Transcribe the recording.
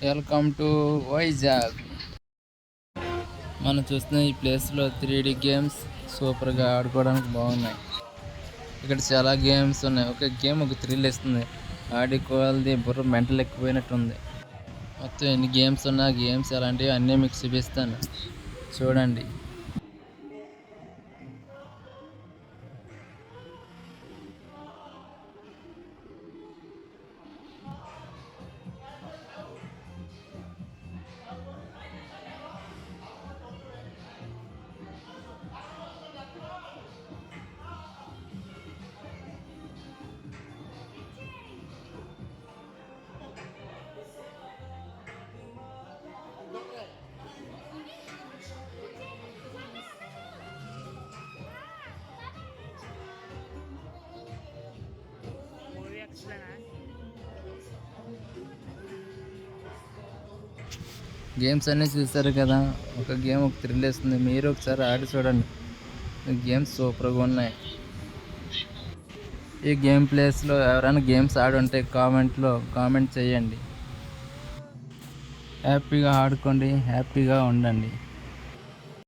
Welcome to Vizag. మనం చూస్తున్న ఈ ప్లేస్లో 3D గేమ్స్ సూపర్గా ఆడుకోవడానికి బాగున్నాయి. ఇక్కడ చాలా గేమ్స్ ఉన్నాయి. ఒక గేమ్ ఒక థ్రిల్ ఇస్తుంది. ఆడుకోవాలది బుర్ర మెంటల్ ఎక్కిపోయినట్టుంది. మొత్తం ఎన్ని గేమ్స్ ఉన్నా గేమ్స్ ఎలాంటివి అన్నీ మీకు చూపిస్తాను, చూడండి. గేమ్స్ అన్నీ చూస్తారు కదా, ఒక గేమ్ ఒక థ్రిల్ ఇస్తుంది. మీరు ఒకసారి ఆడి చూడండి. గేమ్స్ సూపర్గా ఉన్నాయి. ఈ గేమ్ ప్లేస్లో ఎవరైనా గేమ్స్ ఆడుంటే కామెంట్ చేయండి. హ్యాపీగా ఆడుకోండి, హ్యాపీగా ఉండండి.